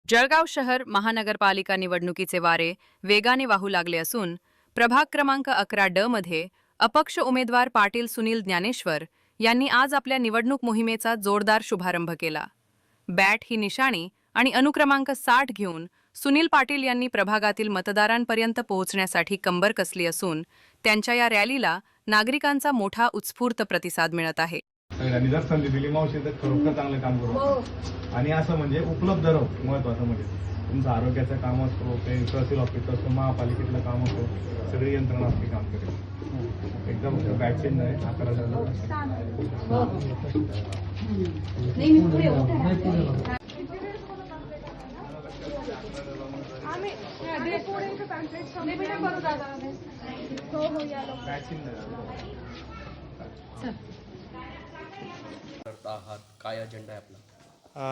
जळगाव शहर महानगरपालिका निवडणुकीचे वारे वेगाने वाहू लागले असून प्रभाग क्रमांक 11 मध्ये अपक्ष उमेदवार पाटील सुनील ज्ञानेश्वर यांनी आज आपल्या निवडणूक मोहिमेचा जोरदार शुभारंभ केला। बॅट ही निशाणी आणि अनुक्रमांक 60 घेऊन सुनील पाटील यांनी प्रभागातील मतदारांपर्यंत पोहोचण्यासाठी कंबर कसली असून त्यांच्या या रॅलीला नागरिकांचा मोठा उत्स्फूर्त प्रतिसाद मिळत आहे। जर संधी दिली मावशी तर खरोखर चांगलं काम करू आणि असं म्हणजे उपलब्ध राहू। महत्वाचं म्हणजे तुमचं आरोग्याचं काम असो, काही तहसील ऑफिस असो, महापालिकेतलं काम असो, सगळी यंत्रणा आपली काम करेल। एकदम बॅटचे नाही 11 काय अजेंडा आहे आपला?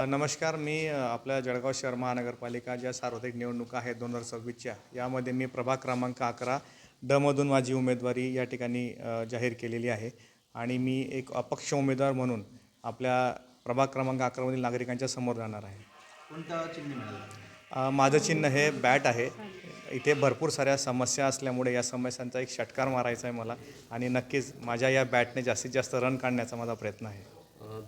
नमस्कार, मी आपल्या जळगाव शहर महानगरपालिका ज्या सार्वत्रिक निवडणुका आहेत 2026च्या, यामध्ये मी प्रभाग क्रमांक 11 ड मधून माझी उमेदवारी या ठिकाणी जाहीर केलेली आहे आणि मी एक अपक्ष उमेदवार म्हणून आपल्या प्रभाग क्रमांक 11 मधील नागरिकांच्या समोर जाणार आहे। कोणतं चिन्ह मिळालं? माझं चिन्ह हे बॅट आहे। इथे भरपूर साऱ्या समस्या असल्यामुळे या समस्यांचा एक षटकार मारायचा आहे मला आणि नक्कीच माझ्या या बॅटने जास्तीत जास्त रन काढण्याचा माझा प्रयत्न आहे।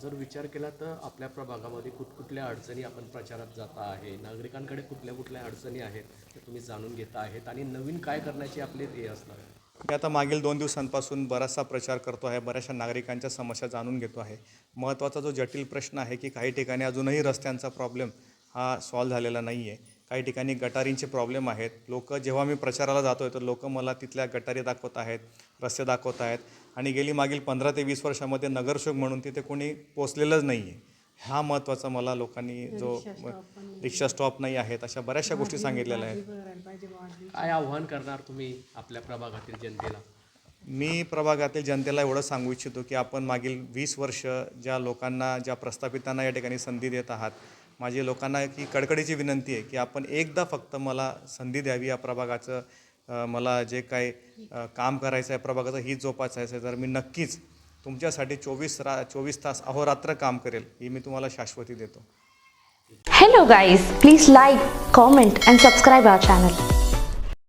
जर विचार केला तर आपल्या प्रभागामध्ये कुठकुठल्या अडचणी आपण प्रचारात जाता आहे, नागरिकांकडे कुठल्या अडचणी आहेत ते तुम्ही जाणून घेता आहेत आणि नवीन काय करण्याची आपली ध्येय असणार आहे? मी आता मागील 2 दिवसांपासून बराचसा प्रचार करतो आहे, बऱ्याचशा नागरिकांच्या समस्या जाणून घेतो आहे। महत्त्वाचा जो जटिल प्रश्न आहे की काही ठिकाणी अजूनही रस्त्यांचा प्रॉब्लेम हा सॉल्व्ह झालेला नाही आहे। काही ठिकाणी गटारींचे प्रॉब्लेम आहेत। लोक जेव्हा मी प्रचाराला जातो आहे तर लोक मला तिथल्या गटारी दाखवत आहेत, रस्ते दाखवत आहेत आणि गेली मागील 15 ते 20 वर्षामध्ये नगरसेवक म्हणून तिथे कोणी पोचलेलंच नाही आहे। हा महत्त्वाचा मला लोकांनी जो रिक्षा स्टॉप नाही आहेत अशा बऱ्याचशा गोष्टी सांगितलेल्या आहेत। काय आव्हान करणार तुम्ही आपल्या प्रभागातील जनतेला? मी प्रभागातील जनतेला एवढं सांगू इच्छितो की आपण मागील 20 वर्ष ज्या लोकांना, ज्या प्रस्थापितांना या ठिकाणी संधी देत आहात, माझी लोकांना की कडकडीची विनंती आहे की आपण एकदा फक्त मला संधी द्यावी। या प्रभागाचं मला जे काही काम करायचं आहे, प्रभागाचं ही जोपासायचं आहे, तर मी नक्कीच तुमच्यासाठी 24 तास अहोरात्र काम करेल, ही मी तुम्हाला शाश्वती देतो। Hello guys, please like, comment and subscribe our channel.